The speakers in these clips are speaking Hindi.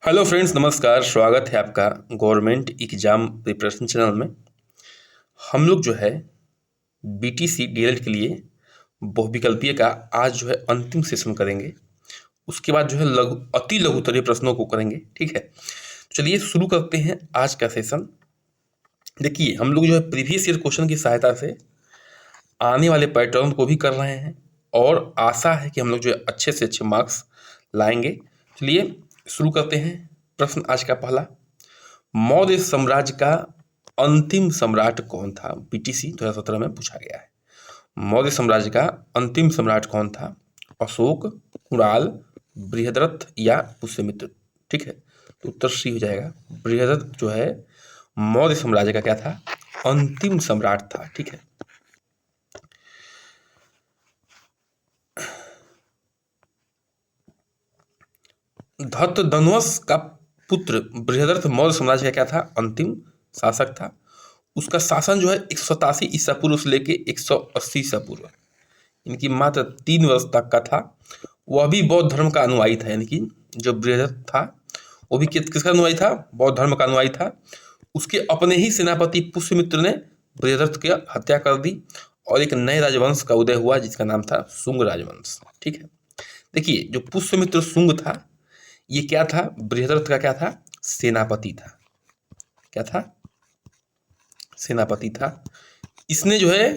हेलो फ्रेंड्स, नमस्कार। स्वागत है आपका गवर्नमेंट एग्जाम प्रिपरेशन चैनल में। हम लोग जो है बीटीसी डीएलएड के लिए बहुविकल्पीय का आज जो है अंतिम सेशन करेंगे। उसके बाद जो है अति लघुतरीय प्रश्नों को करेंगे। ठीक है, तो चलिए शुरू करते हैं आज का सेशन। देखिए, हम लोग जो है प्रीवियस ईयर क्वेश्चन की सहायता से आने वाले पैटर्न को भी कर रहे हैं और आशा है कि हम लोग जो है अच्छे से अच्छे मार्क्स लाएंगे। चलिए शुरू करते हैं। प्रश्न आज का पहला, मौर्य साम्राज्य का अंतिम सम्राट कौन था? बीटीसी 2017 में पूछा गया है। मौर्य साम्राज्य का अंतिम सम्राट कौन था? अशोक, कुणाल, बृहद्रथ या पुष्यमित्र? ठीक है, तो उत्तर सी हो जाएगा। बृहद्रथ जो है मौर्य साम्राज्य का क्या था? अंतिम सम्राट था। ठीक है, धृतधनुष का पुत्र बृहद्रथ मौर्य साम्राज्य का क्या था? अंतिम शासक था। उसका शासन जो है 187 ईसा पूर्व से लेके 180 ईसा पूर्व, इनकी मात्र 3 वर्ष तक का था। वह भी बौद्ध धर्म का अनुयायी था, यानी कि जो बृहद्रथ था वो भी किसका अनुयायी था? बौद्ध धर्म का अनुयायी था। उसके अपने ही सेनापति पुष्यमित्र ने बृहद्रथ की हत्या कर दी और एक नए राजवंश का उदय हुआ जिसका नाम था शुंग राजवंश। ठीक है, देखिए जो पुष्यमित्र शुंग था ये क्या था? बृहद्रथ का क्या था? सेनापति था। क्या था? सेनापति था। इसने जो है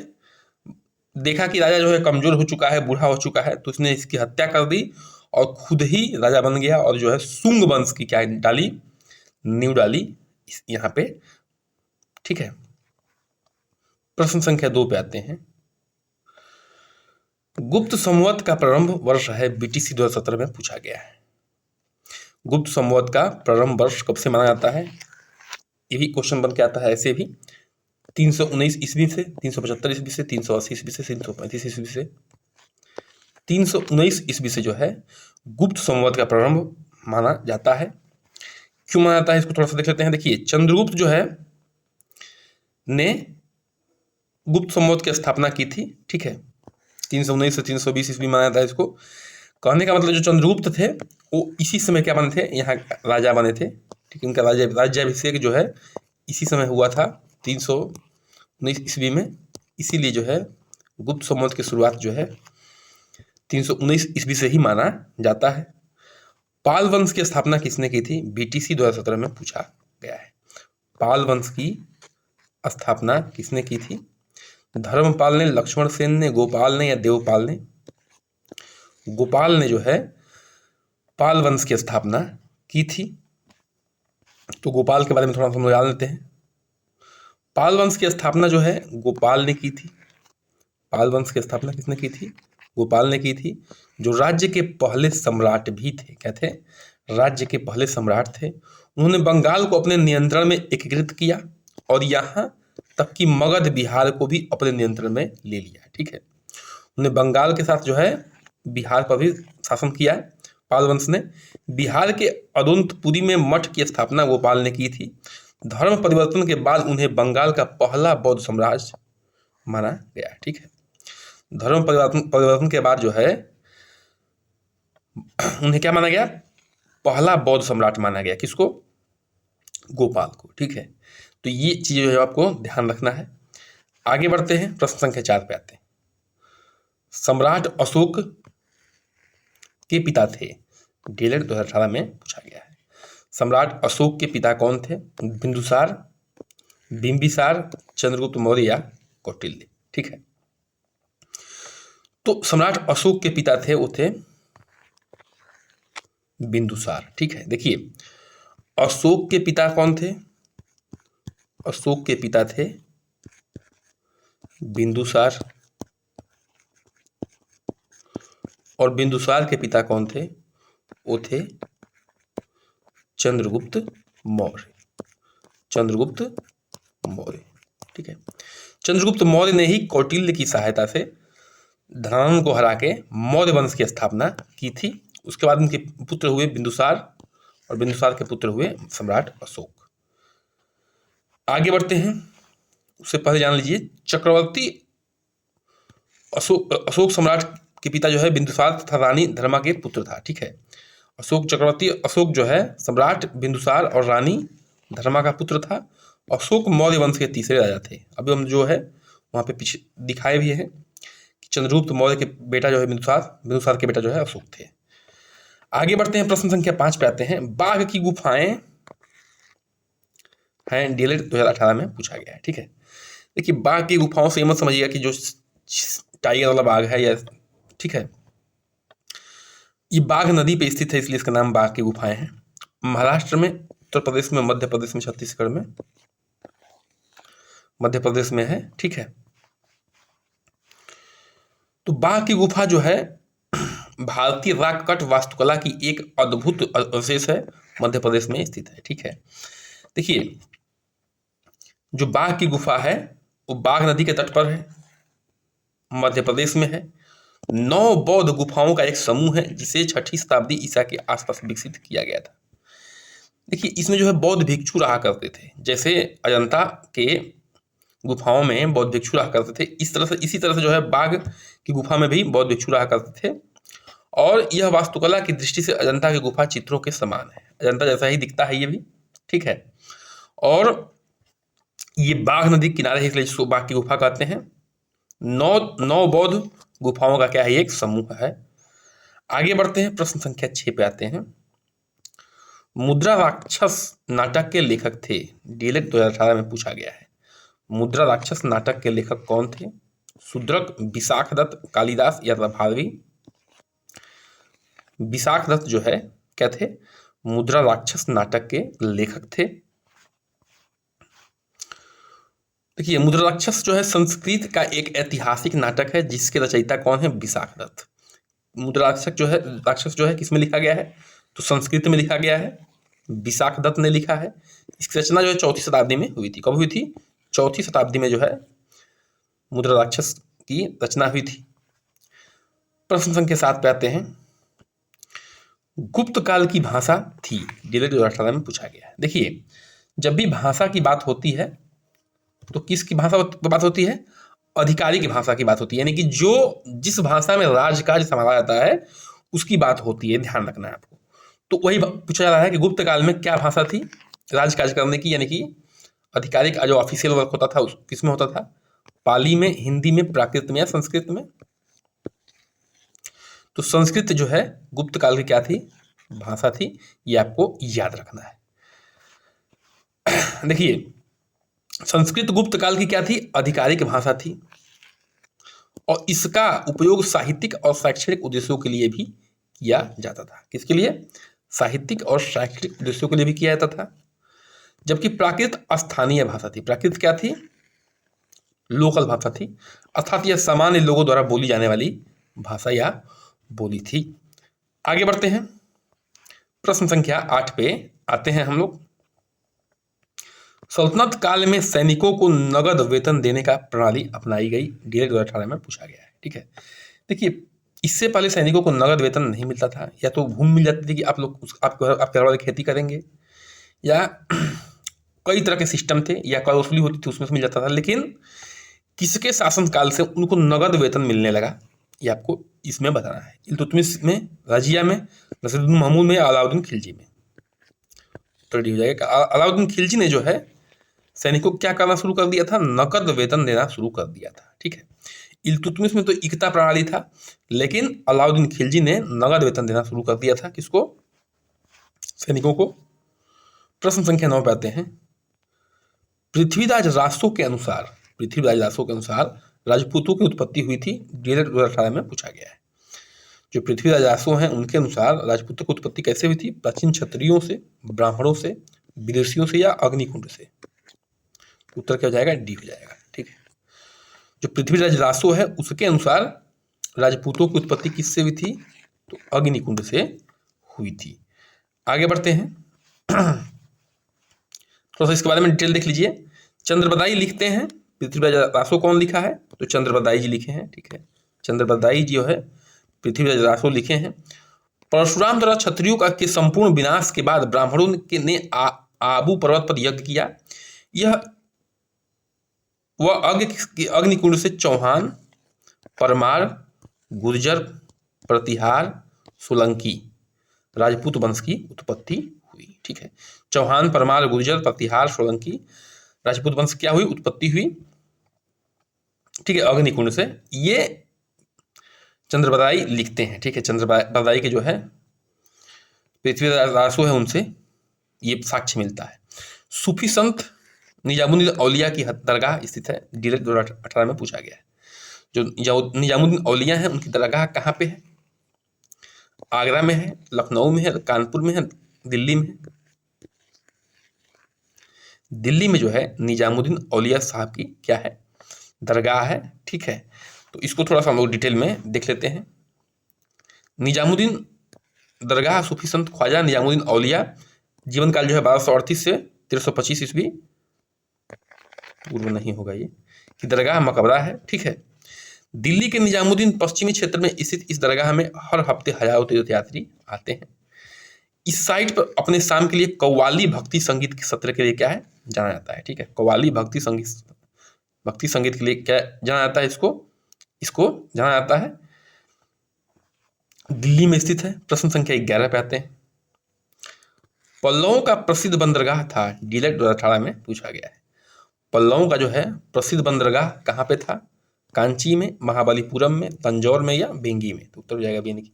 देखा कि राजा जो है कमजोर हो चुका है, बूढ़ा हो चुका है, तो इसने इसकी हत्या कर दी और खुद ही राजा बन गया और जो है शुंग वंश की क्या डाली? नींव डाली यहाँ पे। ठीक है, प्रश्न संख्या 2 पे आते हैं। गुप्त संवत का प्रारंभ वर्ष है, बीटीसी 2017 में पूछा गया है। गुप्त संवत का प्रारंभ वर्ष कब से माना जाता है? ये भी क्वेश्चन बन के आता है ऐसे भी। 319 ईस्वी से, 375 ईस्वी से, 380 ईस्वी से, 335 ईस्वी से। 319 ईस्वी से जो है गुप्त संवत का प्रारंभ माना जाता है। क्यों माना जाता है इसको थोड़ा सा देख लेते हैं। देखिए, चंद्रगुप्त जो है ने गुप्त संवत की स्थापना की थी। ठीक है, 319 से 320 ईस्वी माना जाता है इसको। कहने का मतलब जो चंद्रगुप्त थे वो इसी समय क्या बने थे? यहाँ राजा बने थे। ठीक है, उनका राज्याभिषेक जो है इसी समय हुआ था 319 ईस्वी में। इसीलिए जो है गुप्त संवत की शुरुआत जो है 319 ईस्वी से ही माना जाता है। पाल वंश की स्थापना किसने की थी? बीटीसी 2017 में पूछा गया है। पाल वंश की स्थापना किसने की थी? धर्मपाल ने, लक्ष्मण सेन ने, गोपाल ने या देवपाल ने? गोपाल ने जो है पाल वंश की स्थापना की थी। तो गोपाल के बारे में थोड़ा समझ लेते हैं। पाल वंश की स्थापना जो है गोपाल ने की थी। पाल वंश की स्थापना किसने की थी? गोपाल ने की थी, जो राज्य के पहले सम्राट भी थे। क्या थे? राज्य के पहले सम्राट थे। उन्होंने बंगाल को अपने नियंत्रण में एकीकृत किया और यहाँ तक कि मगध बिहार को भी अपने नियंत्रण में ले लिया। ठीक है, उन्होंने बंगाल के साथ जो है बिहार पर भी शासन किया। पाल वंश ने बिहार के अदोनतपुरी में मठ की स्थापना गोपाल ने की थी। धर्म परिवर्तन के बाद उन्हें बंगाल का पहला बौद्ध साम्राज्य माना गया। ठीक है, धर्म परिवर्तन के बाद जो है उन्हें क्या माना गया? पहला बौद्ध सम्राट माना गया। किसको? गोपाल को। ठीक है, तो ये चीज जो है आपको ध्यान रखना है। आगे बढ़ते हैं, प्रश्न संख्या 4 पे आते हैं। सम्राट अशोक के पिता थे, डीएलएड 2018 में पूछा गया है। सम्राट अशोक के पिता कौन थे? बिंदुसार, बिंबिसार, चंद्रगुप्त मौर्य या कौटिल्य? ठीक है, तो सम्राट अशोक के पिता थे वो थे बिंदुसार। ठीक है, देखिए अशोक के पिता कौन थे? अशोक के पिता थे बिंदुसार और बिंदुसार के पिता कौन थे? वो थे चंद्रगुप्त मौर्य। चंद्रगुप्त मौर्य। ठीक है, चंद्रगुप्त मौर्य ने ही कौटिल्य की सहायता से धनानंद को हरा के मौर्य वंश की स्थापना की थी। उसके बाद उनके पुत्र हुए बिंदुसार और बिंदुसार के पुत्र हुए सम्राट अशोक। आगे बढ़ते हैं, उससे पहले जान लीजिए चक्रवर्ती अशोक सम्राट के पिता जो है बिंदुसार तथा रानी धर्मा के पुत्र था। ठीक है, अशोक चक्रवर्ती, अशोक जो है सम्राट बिंदुसार और रानी धर्मा का पुत्र था। अशोक मौर्य वंश के तीसरे राजा थे। अभी हम जो है वहाँ पे पीछे दिखाए भी है कि चंद्रगुप्त मौर्य के बेटा जो है बिंदुसार, बिंदुसार के बेटा जो है अशोक थे। आगे बढ़ते हैं, प्रश्न संख्या 5 पे आते हैं। बाघ की गुफाएं हैं, डीएलएड 2018 में पूछा गया है। ठीक है, देखिए बाघ की गुफाओं से ये मत समझिएगा कि जो टाइगर वाला बाघ है या, ठीक है, ये बाघ नदी पे स्थित है इसलिए इसका नाम बाघ की गुफाएं हैं। महाराष्ट्र में, उत्तर प्रदेश में, मध्य प्रदेश में, छत्तीसगढ़ में, मध्य प्रदेश में है। ठीक है, तो बाघ की गुफा जो है भारतीय रॉक कट वास्तुकला की एक अद्भुत अवशेष है, मध्य प्रदेश में स्थित है। ठीक है, देखिए जो बाघ की गुफा है वो बाघ नदी के तट पर है, मध्य प्रदेश में है। 9 बौद्ध गुफाओं का एक समूह है जिसे 6ठी शताब्दी ईसा के आसपास विकसित किया गया था। देखिए इसमें जो है बौद्ध भिक्षु रहा करते थे, जैसे अजंता के गुफाओं में बौद्ध भिक्षु रहा करते थे, इसी तरह से जो है बाघ की गुफा में भी बौद्ध भिक्षु रहा करते थे। और यह वास्तुकला की दृष्टि से अजंता की गुफा चित्रों के समान है, अजंता जैसा ही दिखता है ये भी। ठीक है, और ये बाघ नदी किनारे है इसलिए इसको बाघ की गुफा कहते हैं। 9 बौद्ध गुफाओं का क्या है, एक समूह है। आगे बढ़ते हैं, प्रश्न संख्या 6 पे आते हैं। मुद्रा राक्षस नाटक के लेखक थे, डीएलएड 2018 में पूछा गया है। मुद्रा राक्षस नाटक के लेखक कौन थे? शूद्रक, विशाखदत्त, कालिदास या भारवी? विशाखदत्त जो है क्या थे, मुद्रा राक्षस नाटक के लेखक थे। देखिए मुद्रा राक्षस जो है संस्कृत का एक ऐतिहासिक नाटक है जिसके रचयिता कौन है, विशाखदत्त। मुद्रा राक्षस जो है किसमें लिखा गया है, तो संस्कृत में लिखा गया है, विशाखदत्त ने लिखा है। इसकी रचना जो है 4ठी शताब्दी में हुई थी। कब हुई थी? 4ठी शताब्दी में जो है मुद्रा राक्षस की रचना हुई थी। प्रश्न संख्या 7 पे आते हैं। गुप्त काल की भाषा थी, डीएलएड 2018 में पूछा गया है। देखिए जब भी भाषा की बात होती है तो किसकी भाषा की बात होती है, अधिकारी की भाषा की बात होती है, यानी कि जो जिस भाषा में राजकाज संभाला जाता है उसकी बात होती है, ध्यान रखना है आपको। तो वही पूछा जा रहा है कि गुप्त काल में क्या भाषा थी राजकाज करने की, यानी कि अधिकारी का जो ऑफिशियल वर्क होता था उस किसमें होता था, पाली में, हिंदी में, प्राकृत में या संस्कृत में? तो संस्कृत जो है गुप्त काल की क्या थी, भाषा थी, ये आपको याद रखना है। देखिए संस्कृत गुप्त काल की क्या थी, आधिकारिक भाषा थी, और इसका उपयोग साहित्यिक और शैक्षणिक उद्देश्यों के लिए भी किया जाता था। किसके लिए? साहित्यिक और शैक्षणिक उद्देश्यों के लिए भी किया जाता था। जबकि प्राकृत स्थानीय भाषा थी। प्राकृत क्या थी? लोकल भाषा थी, अर्थात यह सामान्य लोगों द्वारा बोली जाने वाली भाषा या बोली थी। आगे बढ़ते हैं, प्रश्न संख्या 8 पे आते हैं हम लोग। सल्तनत काल में सैनिकों को नगद वेतन देने का प्रणाली अपनाई गई, डीएलएड 2018 में पूछा गया है। ठीक है, देखिए इससे पहले सैनिकों को नगद वेतन नहीं मिलता था, या तो भूमि मिल जाती थी कि आप लोग आपके घर वाले खेती करेंगे, या कई तरह के सिस्टम थे, या कर वसूली होती थी उसमें से मिल जाता था। लेकिन किसके शासनकाल से उनको नगद वेतन मिलने लगा, ये आपको इसमें बताना है। इल्तुतमिश में, रजिया में, नसीरुद्दीन महमूद में, अलाउद्दीन खिलजी में। तो रेडी हो जाएगा। अलाउद्दीन खिलजी ने जो है सैनिकों को क्या करना शुरू कर दिया था, नकद वेतन देना शुरू कर दिया था। ठीक है, इल्तुतमिश में तो इकता प्रणाली था, लेकिन अलाउद्दीन खिलजी ने नगद वेतन देना शुरू कर दिया था। किसको? सैनिकों को। प्रश्न संख्या 9 पे आते हैं। पृथ्वीराज रासो के अनुसार राजपूतों की उत्पत्ति हुई थी, डीएलएड 2018 में पूछा गया है। जो पृथ्वीराज रासो हैं उनके अनुसार राजपूतों की उत्पत्ति कैसे हुई थी? प्राचीन क्षत्रियों से, ब्राह्मणों से, विदेशियों से, या अग्निकुंड से? उत्तर क्या हो जाएगा? डी हो जाएगा। ठीक है, जो पृथ्वीराज रासो है उसके अनुसार राजपूतों की उत्पत्ति किससे हुई थी? तो अग्निकुंड से हुई थी। आगे बढ़ते हैं, थोड़ा सा इसके बारे में डिटेल देख लीजिए। चंद्रबदाई लिखते हैं, पृथ्वीराज रासो कौन लिखा है? तो चंद्रबदाई जी लिखे हैं। ठीक है, चंद्रबदाई जी जो है पृथ्वीराज रासो लिखे हैं। परशुराम द्वारा क्षत्रियों का के संपूर्ण विनाश के बाद ब्राह्मणों ने आबू पर्वत पर यज्ञ किया। यह वह अग्निकुंड से चौहान, परमार, गुर्जर, प्रतिहार, सोलंकी राजपूत वंश की उत्पत्ति हुई। ठीक है, चौहान, परमार, गुर्जर, प्रतिहार, सोलंकी, राजपूत वंश क्या हुई, उत्पत्ति हुई। ठीक है, अग्निकुंड से। ये चंद्रबरदाई लिखते हैं। ठीक है, चंद्रबरदाई के जो है पृथ्वीराज रासो है, उनसे ये साक्ष्य मिलता है। सूफी संत निजामुद्दीन औलिया की दरगाह स्थित है, डीलर 2018 में पूछा गया है। जो निजामुद्दीन औलिया है, उनकी दरगाह कहाँ पे है? आगरा में है, लखनऊ में है, कानपुर में है, दिल्ली में है। दिल्ली में जो है निजामुद्दीन औलिया साहब की क्या है, दरगाह है। ठीक है, तो इसको थोड़ा सा हम लोग डिटेल में देख लेते हैं। निजामुद्दीन दरगाह सूफी संत ख्वाजा निजामुद्दीन औलिया, जीवन काल जो है 1238 से 1325 ईस्वी पूर्व नहीं होगा ये, कि दरगाह मकबरा है। ठीक है, दिल्ली के निजामुद्दीन पश्चिमी क्षेत्र में स्थित इस दरगाह में हर हफ्ते हजारों तीर्थयात्री आते हैं। इस साइट पर अपने शाम के लिए कव्वाली भक्ति संगीत के सत्र के लिए क्या है, जाना जाता है। ठीक है, कव्वाली भक्ति संगीत के लिए क्या जाना जाता है, इसको जाना जाता है। दिल्ली में स्थित है। प्रश्न संख्या 11 पे आते हैं। पल्लवों का प्रसिद्ध बंदरगाह था, डीलर 2018 में पूछा गया है। पल्लवों का जो है प्रसिद्ध बंदरगाह कहाँ पे था? कांची में, महाबलीपुरम में, तंजौर में या बेंगी में? तो उत्तर हो जाएगा बेंगी।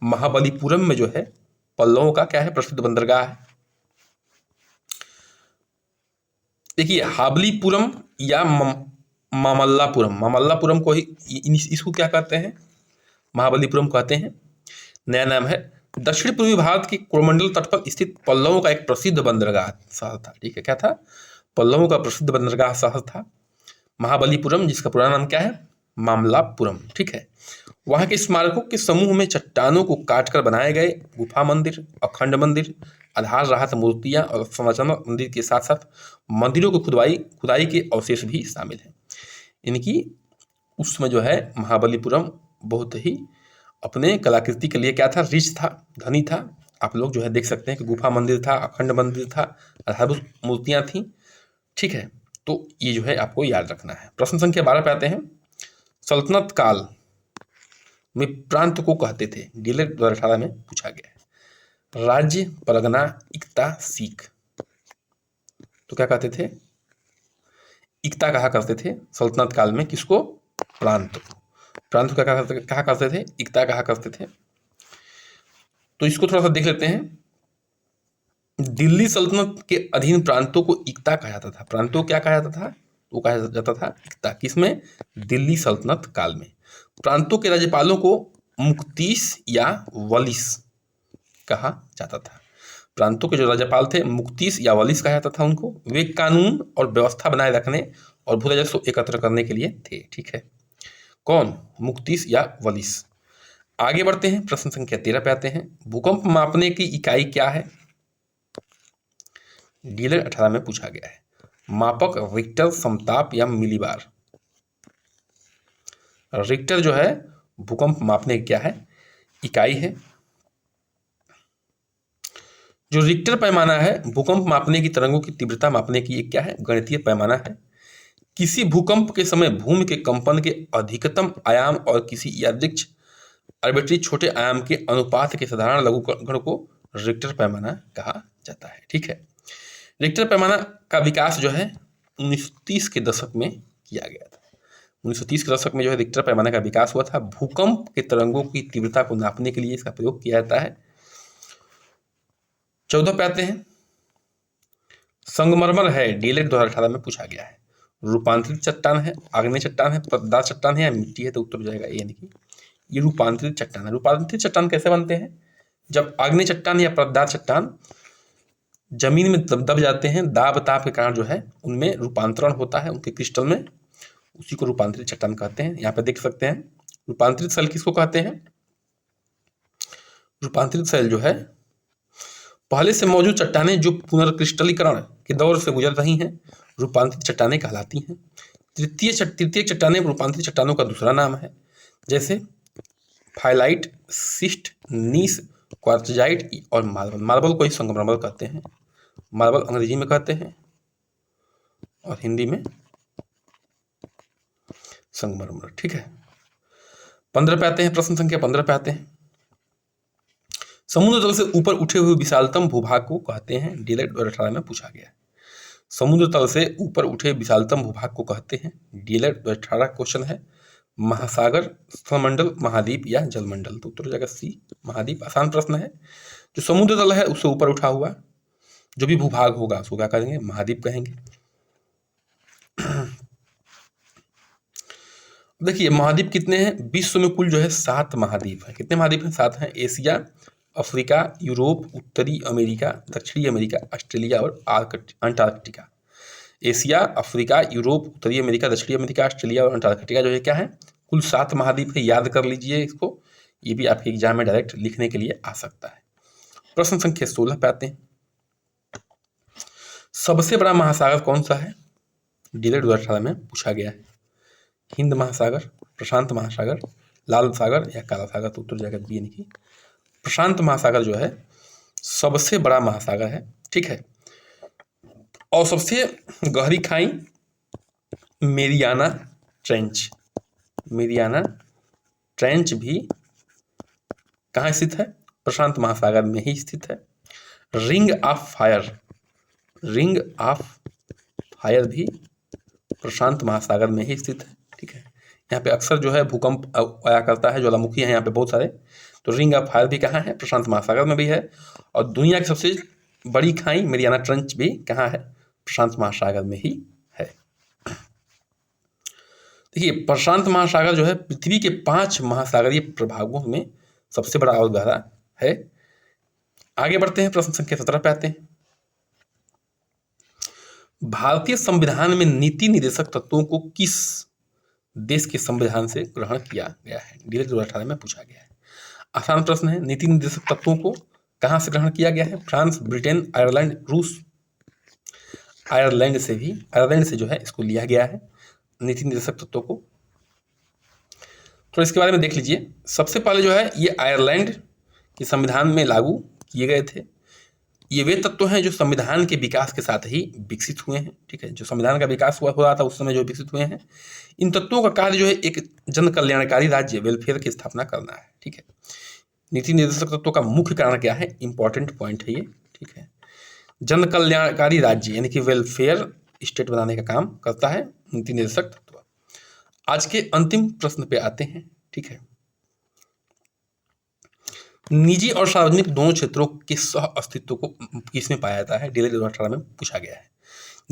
महाबलीपुरम में जो है पल्लवों का क्या है, प्रसिद्ध बंदरगाह है। देखिए, हाबलीपुरम या मामल्लापुरम को ही इसको क्या कहते हैं, महाबलीपुरम कहते हैं। नया नाम है। दक्षिण पूर्वी भारत के कोरमंडल तट पर स्थित पल्लवों का एक प्रसिद्ध बंदरगाह शहर था। ठीक है, क्या था? पल्लवों का प्रसिद्ध बंदरगाह शहर था महाबलीपुरम, जिसका पुराना नाम क्या है, मामल्लापुरम। ठीक है, वहां के स्मारकों के समूह में चट्टानों को काटकर बनाए गए गुफा मंदिर, अखंड मंदिर, आधार राहत मूर्तियां और संरचना मंदिर के साथ साथ मंदिरों की खुदाई के अवशेष भी शामिल हैं। इनकी उसमें जो है महाबलीपुरम बहुत ही अपने कलाकृति के लिए क्या था, रिच था, धनी था। आप लोग जो है देख सकते हैं कि गुफा मंदिर था, अखंड मंदिर था, आधारभूत मूर्तियां थी। ठीक है, तो ये जो है आपको याद रखना है। प्रश्न संख्या 12 पे आते हैं। सल्तनत काल में प्रांत को कहते थे, डीलर 2018 में पूछा गया है। राज्य, परगना, इक्ता, सीख। तो क्या कहते थे? इक्ता कहा करते थे सल्तनत काल में, किसको? प्रांत को। प्रांत को कहा करते थे, इक्ता कहा करते थे। तो इसको थोड़ा सा देख लेते हैं। दिल्ली सल्तनत के अधीन प्रांतों को इक्ता कहा जाता था। प्रांतों को क्या कहा जाता था? वो कहा जाता था इक्ता। किसमें? दिल्ली सल्तनत काल में। प्रांतों के राज्यपालों को मुक्तीस या वलिस कहा जाता था। प्रांतों के जो राज्यपाल थे मुक्तीस या वलिस कहा जाता था उनको। वे कानून और व्यवस्था बनाए रखने और भू राजस्व एकत्र करने के लिए थे। ठीक है, कौन? मुक्तीस या वलिस। आगे बढ़ते हैं, प्रश्न संख्या 13 पे आते हैं। भूकंप मापने की इकाई क्या है? डीलर 18 में पूछा गया है। मापक, रिक्टर, समताप या मिलीबार? रिक्टर जो है भूकंप मापने की क्या है, इकाई है। जो रिक्टर पैमाना है भूकंप मापने की तरंगों की तीव्रता मापने की एक क्या है, गणितीय पैमाना है। किसी भूकंप के समय भूमि के कंपन के अधिकतम आयाम और किसी यादृच्छिक आर्बिट्री छोटे आयाम के अनुपात के साधारण लघुगण को रिक्टर पैमाना कहा जाता है। ठीक है, रिक्टर पैमाना का विकास जो है 1930 के दशक में किया गया था। 1930 के दशक में जो है रिक्टर पैमाना का विकास हुआ था। भूकंप के तरंगों की तीव्रता को नापने के लिए इसका प्रयोग किया जाता है। 14 पे आते हैं। संगमरमर है, डीलर 2018 में पूछा गया है। रूपांतरित चट्टान है, आग्नेय चट्टान है, परतदार चट्टान है या मिट्टी है? तो उत्तर हो जाएगा यानी कि ये रूपांतरित चट्टान है। रूपांतरित चट्टान कैसे बनते हैं? जब आग्नेय चट्टान या परतदार चट्टान जमीन में दब जाते हैं, दाब ताप के कारण जो है उनमें रूपांतरण होता है उनके क्रिस्टल में, उसी को रूपांतरित चट्टान कहते हैं। यहाँ पे देख सकते हैं रूपांतरित सेल किसको कहते हैं? रूपांतरित सेल जो है पहले से मौजूद चट्टानें जो पुनर्क्रिस्टलीकरण के दौर से गुजर रही हैं, रूपांतरित चट्टानें कहलाती हैं। तृतीय चट्टानें रूपांतरित चट्टानों का दूसरा नाम है, जैसे फाइलाइट, सिस्ट, नीस, क्वार्टजाइट और मार्बल। मार्बल को ही संगमरमर कहते हैं। मार्बल अंग्रेजी में कहते हैं और हिंदी में संगमरमर। ठीक है, 15 पे आते हैं। प्रश्न संख्या 15 पे आते हैं। समुद्र तल से ऊपर उठे हुए विशालतम भूभाग को कहते हैं, डीएलएड 2018 में पूछा गया है। समुद्र तल से ऊपर उठे विशालतम भूभाग को कहते हैं, डीएलएड 2018 क्वेश्चन है। महासागर, स्थलमंडल, महाद्वीप या जलमंडल? तो उत्तर हो जाएगा सी, महाद्वीप। आसान प्रश्न है। जो समुद्र तल है उससे ऊपर उठा हुआ जो भी भूभाग होगा उसको क्या कहेंगे? महाद्वीप कहेंगे। देखिए महाद्वीप कितने हैं? विश्व में कुल जो है 7 महाद्वीप हैं। कितने महाद्वीप हैं? 7 हैं। एशिया, अफ्रीका, यूरोप, उत्तरी अमेरिका, दक्षिणी अमेरिका, ऑस्ट्रेलिया और अंटार्कटिका। एशिया, अफ्रीका, यूरोप, उत्तरी अमेरिका, दक्षिणी अमेरिका, ऑस्ट्रेलिया और अंटार्कटिका जो है क्या है? कुल 7 महाद्वीप है। याद कर लीजिए इसको, ये भी आपके एग्जाम में डायरेक्ट लिखने के लिए आ सकता है। प्रश्न संख्या 16 पे आते हैं। सबसे बड़ा महासागर कौन सा है? डीएलएड 2018 में पूछा गया है। हिंद महासागर, प्रशांत महासागर, लाल सागर या काला सागर? तो उत्तर जाएगा बी, यानी कि प्रशांत महासागर जो है सबसे बड़ा महासागर है, ठीक है। और सबसे गहरी खाई मेरियाना ट्रेंच। मेरियाना ट्रेंच भी कहाँ स्थित है? प्रशांत महासागर में ही स्थित है। Ring of fire, ring of fire भी प्रशांत महासागर में ही स्थित है, ठीक है। यहाँ पे अक्सर जो है भूकंप आया करता है, ज्वालामुखी है यहाँ पे बहुत सारे। तो रिंग ऑफ फायर भी कहाँ है? प्रशांत महासागर में भी है। और दुनिया की सबसे बड़ी खाई मेरियाना ट्रेंच भी कहाँ है? प्रशांत महासागर में ही है। देखिए प्रशांत महासागर जो है पृथ्वी के 5 महासागरीय प्रभागों में सबसे बड़ा और गहरा है। आगे बढ़ते हैं, प्रश्न संख्या 17 पे आते हैं। भारतीय संविधान में नीति निर्देशक तत्वों को किस देश के संविधान से ग्रहण किया गया है? डीएलएड 2018 में पूछा गया है। आसान प्रश्न है। नीति निर्देशक तत्वों को कहाँ से ग्रहण किया गया है? फ्रांस, ब्रिटेन, आयरलैंड, रूस। आयरलैंड से जो है इसको लिया गया है नीति निर्देशक तत्वों को। तो इसके बारे में देख लीजिए। सबसे पहले जो है ये आयरलैंड के संविधान में लागू किए गए थे। ये वे तत्व हैं जो संविधान के विकास के साथ ही विकसित हुए हैं, ठीक है। जो संविधान का विकास हो रहा था उस समय जो विकसित हुए हैं। इन तत्वों का कार्य जो है एक जन कल्याणकारी राज्य वेलफेयर की स्थापना करना है, ठीक है। नीति निर्देशक तत्वों का मुख्य कारण क्या है? इंपॉर्टेंट पॉइंट है ये, ठीक है। जन कल्याणकारी राज्य यानी कि वेलफेयर स्टेट बनाने का काम करता है नीति निर्देशक तत्व। आज के अंतिम प्रश्न पे आते हैं, ठीक है। निजी और सार्वजनिक दोनों क्षेत्रों के सह अस्तित्व को किसमें पाया जाता है? डीएलएड 2018 में पूछा गया है।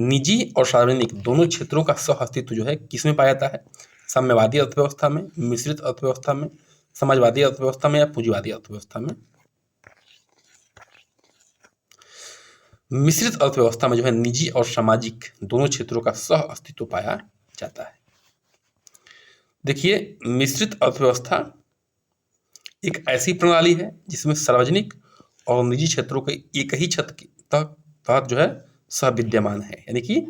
निजी और सार्वजनिक दोनों क्षेत्रों का सह अस्तित्व जो है किसमें पाया जाता है? साम्यवादी अर्थव्यवस्था में, मिश्रित अर्थव्यवस्था में, समाजवादी अर्थव्यवस्था में या पूंजीवादी अर्थव्यवस्था में? मिश्रित अर्थव्यवस्था में जो है निजी और सामाजिक दोनों क्षेत्रों का सह अस्तित्व पाया जाता है। देखिए मिश्रित अर्थव्यवस्था एक ऐसी प्रणाली है जिसमें सार्वजनिक और निजी क्षेत्रों के एक ही छत के तहत जो है सह विद्यमान है। यानी कि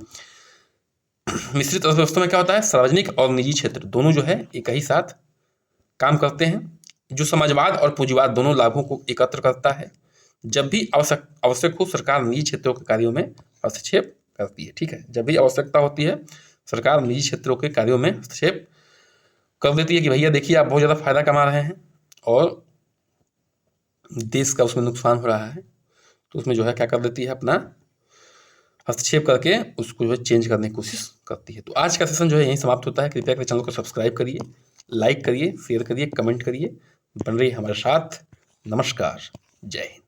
मिश्रित अर्थव्यवस्था में क्या होता है? सार्वजनिक और निजी क्षेत्र दोनों जो है एक ही साथ काम करते हैं। जो समाजवाद और पूंजीवाद दोनों लाभों को एकत्र करता है। जब भी आवश्यक हो सरकार निजी क्षेत्रों के कार्यों में हस्तक्षेप करती है, ठीक है। जब भी आवश्यकता होती है सरकार निजी क्षेत्रों के कार्यों में हस्तक्षेप कर देती है कि भैया देखिए आप बहुत ज़्यादा फायदा कमा रहे हैं और देश का उसमें नुकसान हो रहा है, तो उसमें जो है क्या कर देती है? अपना हस्तक्षेप करके उसको जो है चेंज करने की कोशिश करती है। तो आज का सेशन जो है यहीं समाप्त होता है। कृपया कर चैनल को सब्सक्राइब करिए, लाइक करिए, शेयर करिए, कमेंट करिए, बन रहिए हमारे साथ। नमस्कार, जय हिंद।